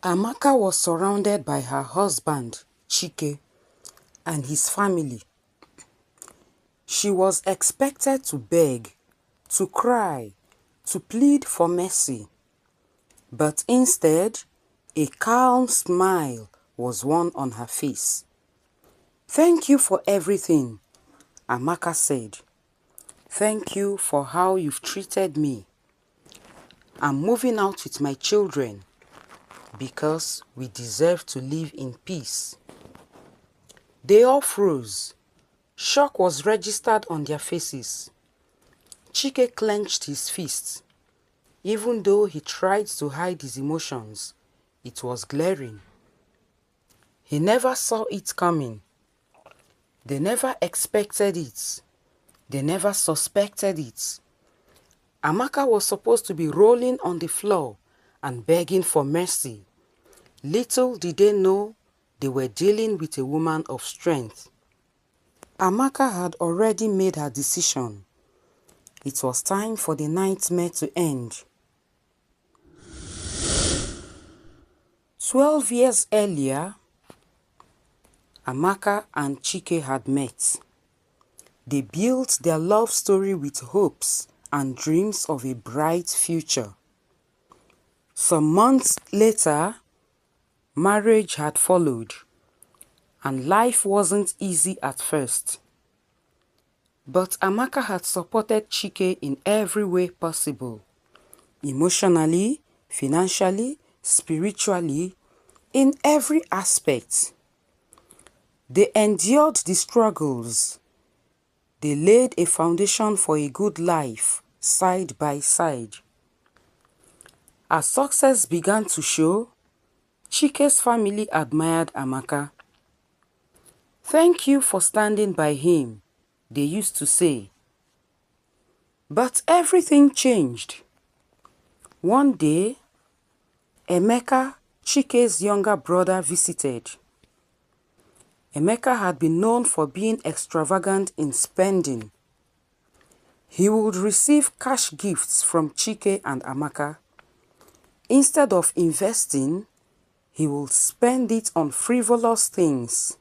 Amaka was surrounded by her husband, Chike, and his family. She was expected to beg, to cry, to plead for mercy. But instead, a calm smile was worn on her face. "Thank you for everything," Amaka said. "Thank you for how you've treated me. I'm moving out with my children because we deserve to live in peace." They all froze. Shock was registered on their faces. Chike clenched his fists. Even though he tried to hide his emotions, it was glaring. He never saw it coming. They never expected it. They never suspected it. Amaka was supposed to be rolling on the floor and begging for mercy. Little did they know they were dealing with a woman of strength. Amaka had already made her decision. It was time for the nightmare to end. 12 years earlier, Amaka and Chike had met. They built their love story with hopes and dreams of a bright future. Some months later, marriage had followed, and life wasn't easy at first. But Amaka had supported Chike in every way possible. Emotionally, financially, spiritually, in every aspect. They endured the struggles. They laid a foundation for a good life, side by side. As success began to show, Chike's family admired Amaka. "Thank you for standing by him," they used to say. But everything changed. One day, Amaka, Chike's younger brother, visited. Amaka had been known for being extravagant in spending. He would receive cash gifts from Chike and Amaka. Instead of investing, he would spend it on frivolous things.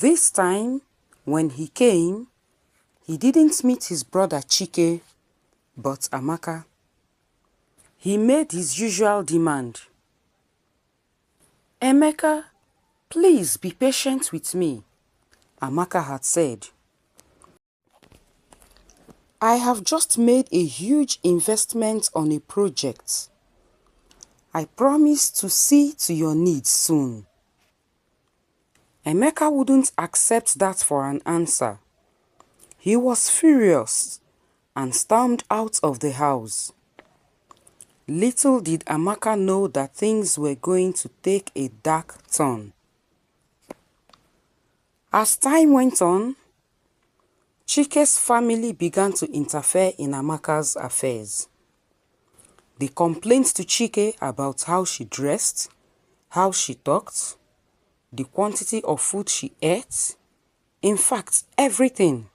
This time, when he came, he didn't meet his brother Chike, but Amaka. He made his usual demand. "Emeka, please be patient with me," Amaka had said. "I have just made a huge investment on a project. I promise to see to your needs soon." Emeka wouldn't accept that for an answer. He was furious and stormed out of the house. Little did Amaka know that things were going to take a dark turn. As time went on, Chike's family began to interfere in Amaka's affairs. They complained to Chike about how she dressed, how she talked, the quantity of food she ate, in fact, everything.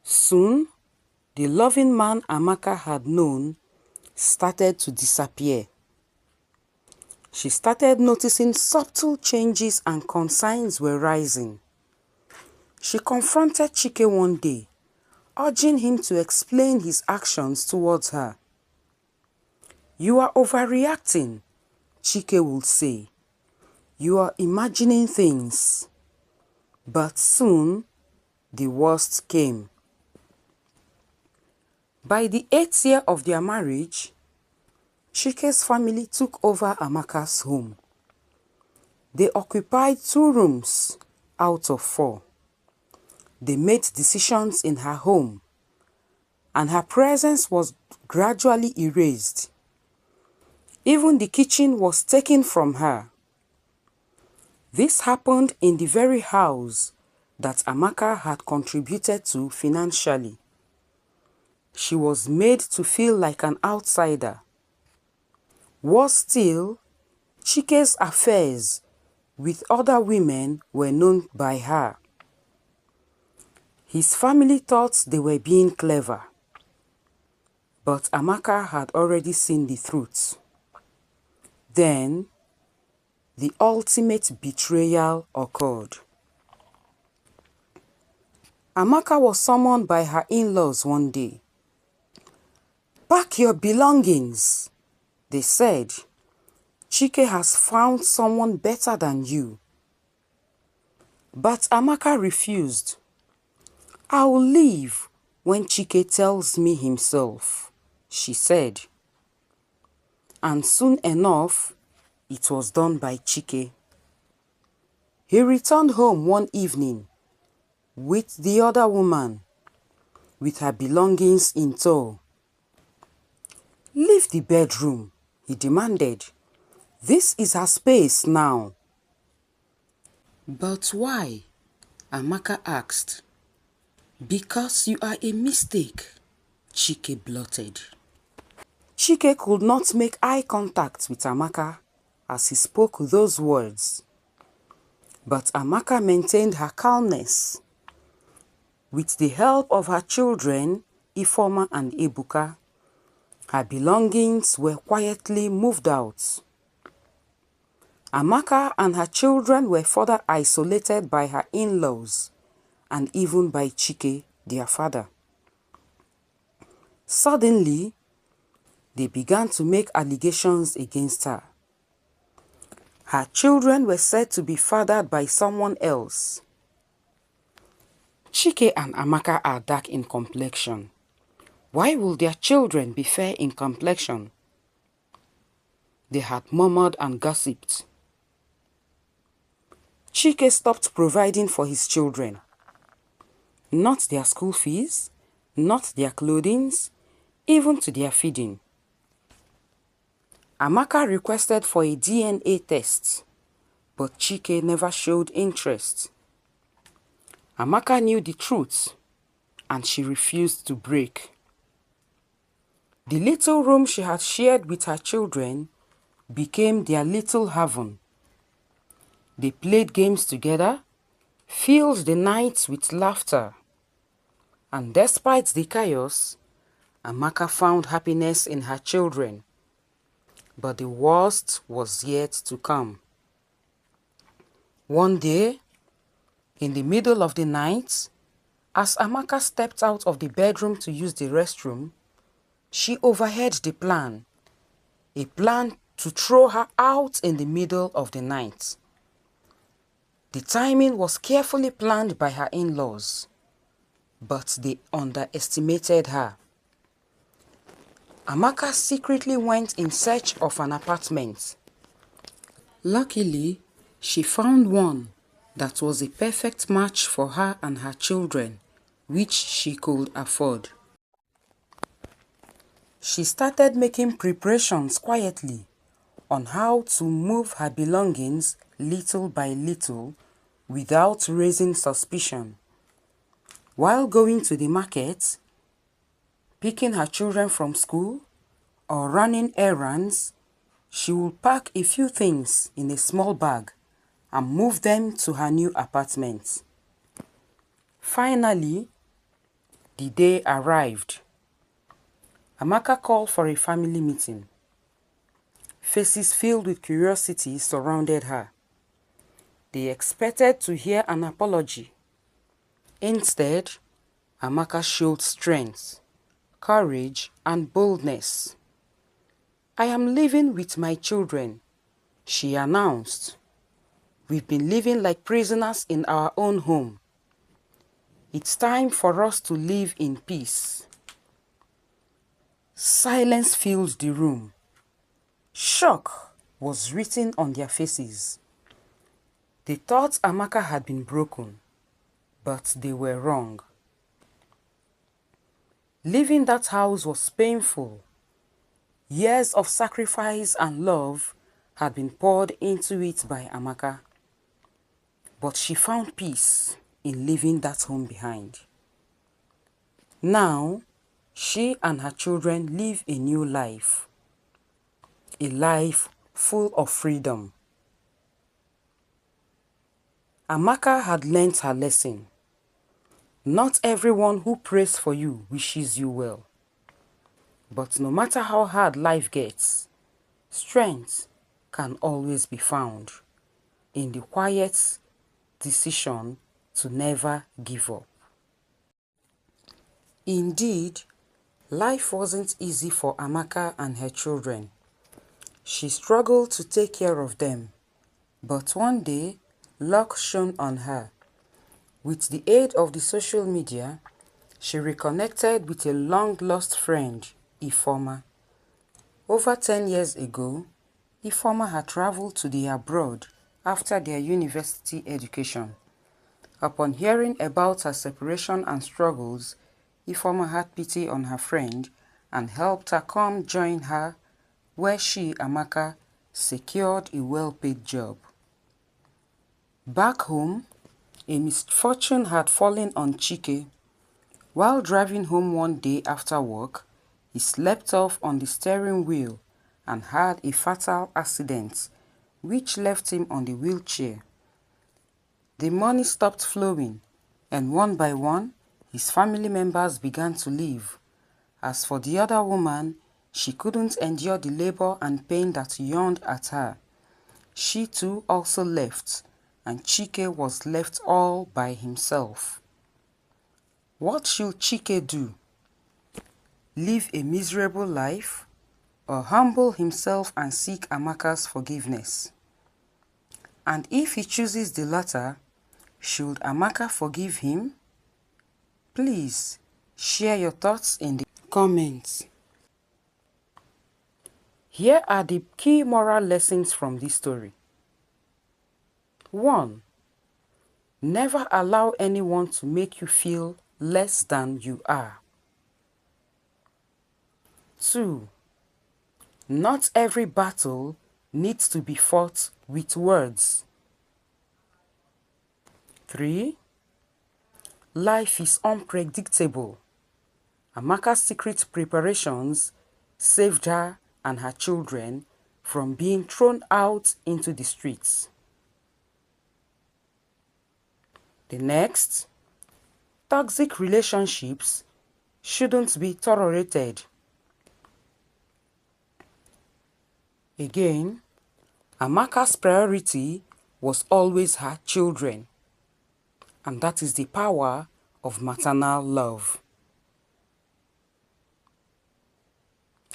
Soon, the loving man Amaka had known started to disappear. She started noticing subtle changes and concerns were rising. She confronted Chike one day, urging him to explain his actions towards her. "You are overreacting," Chike would say. "You are imagining things." But soon, the worst came. By the 8th year of their marriage, Chike's family took over Amaka's home. They occupied 2 rooms out of 4. They made decisions in her home, and her presence was gradually erased. Even the kitchen was taken from her. This happened in the very house that Amaka had contributed to financially. She was made to feel like an outsider. Worse still, Chike's affairs with other women were known by her. His family thought they were being clever, but Amaka had already seen the truth. Then, the ultimate betrayal occurred. Amaka was summoned by her in-laws one day. "Pack your belongings," they said. "Chike has found someone better than you." But Amaka refused. "I'll leave when Chike tells me himself," she said. And soon enough, it was done by Chike. He returned home one evening with the other woman, with her belongings in tow. "Leave the bedroom," he demanded. "This is her space now." "But why?" Amaka asked. "Because you are a mistake," Chike blurted. Chike could not make eye contact with Amaka as he spoke those words. But Amaka maintained her calmness. With the help of her children, Ifeoma and Ebuka, her belongings were quietly moved out. Amaka and her children were further isolated by her in-laws and even by Chike, their father. Suddenly, they began to make allegations against her. Her children were said to be fathered by someone else. Chike and Amaka are dark in complexion. Why will their children be fair in complexion? They had murmured and gossiped. Chike stopped providing for his children. Not their school fees, not their clothing, even to their feeding. Amaka requested for a DNA test, but Chike never showed interest. Amaka knew the truth, and she refused to break. The little room she had shared with her children became their little heaven. They played games together, filled the nights with laughter. And despite the chaos, Amaka found happiness in her children. But the worst was yet to come. One day, in the middle of the night, as Amaka stepped out of the bedroom to use the restroom, she overheard the plan. A plan to throw her out in the middle of the night. The timing was carefully planned by her in-laws, but they underestimated her. Amaka secretly went in search of an apartment. Luckily, she found one that was a perfect match for her and her children, which she could afford. She started making preparations quietly on how to move her belongings little by little without raising suspicion. While going to the market, picking her children from school, or running errands, she would pack a few things in a small bag and move them to her new apartment. Finally, the day arrived. Amaka called for a family meeting. Faces filled with curiosity surrounded her. They expected to hear an apology. Instead, Amaka showed strength, courage, and boldness. "I am living with my children," she announced. "We've been living like prisoners in our own home. It's time for us to live in peace." Silence filled the room. Shock was written on their faces. They thought Amaka had been broken, but they were wrong. Leaving that house was painful. Years of sacrifice and love had been poured into it by Amaka. But she found peace in leaving that home behind. Now, she and her children live a new life. A life full of freedom. Amaka had learnt her lesson. Not everyone who prays for you wishes you well. But no matter how hard life gets, strength, can always be found in the quiet decision to never give up. Indeed, life wasn't easy for Amaka and her children. She struggled to take care of them, but one day, luck shone on her. With the aid of the social media, she reconnected with a long-lost friend, Ifoma. Over 10 years ago, Ifoma had traveled to the abroad after their university education. Upon hearing about her separation and struggles, Ifoma had pity on her friend and helped her come join her, where she, Amaka, secured a well-paid job. Back home, a misfortune had fallen on Chike. While driving home one day after work, he slept off on the steering wheel and had a fatal accident, which left him on the wheelchair. The money stopped flowing, and one by one, his family members began to leave. As for the other woman, she couldn't endure the labor and pain that yawned at her. She too also left, and Chike was left all by himself. What should Chike do? Live a miserable life, or humble himself and seek Amaka's forgiveness? And if he chooses the latter, should Amaka forgive him? Please share your thoughts in the comments. Here are the key moral lessons from this story. 1. Never allow anyone to make you feel less than you are. 2. Not every battle needs to be fought with words. 3. Life is unpredictable. Amaka's secret preparations saved her and her children from being thrown out into the streets. The next, toxic relationships shouldn't be tolerated. Again, Amaka's priority was always her children, and that is the power of maternal love.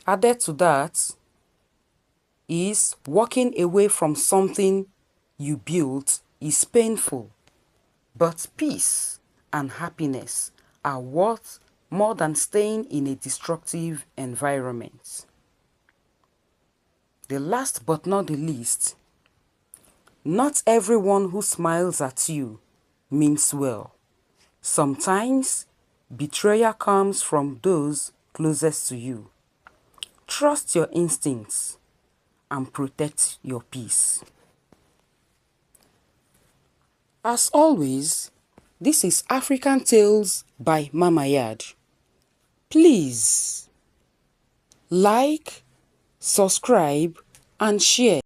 Added to that is walking away from something you built is painful, but peace and happiness are worth more than staying in a destructive environment. The last but not the least, not everyone who smiles at you means well. Sometimes betrayal comes from those closest to you. Trust your instincts and protect your peace. As always, this is African Tales by Mama Yad. Please like, subscribe, and share.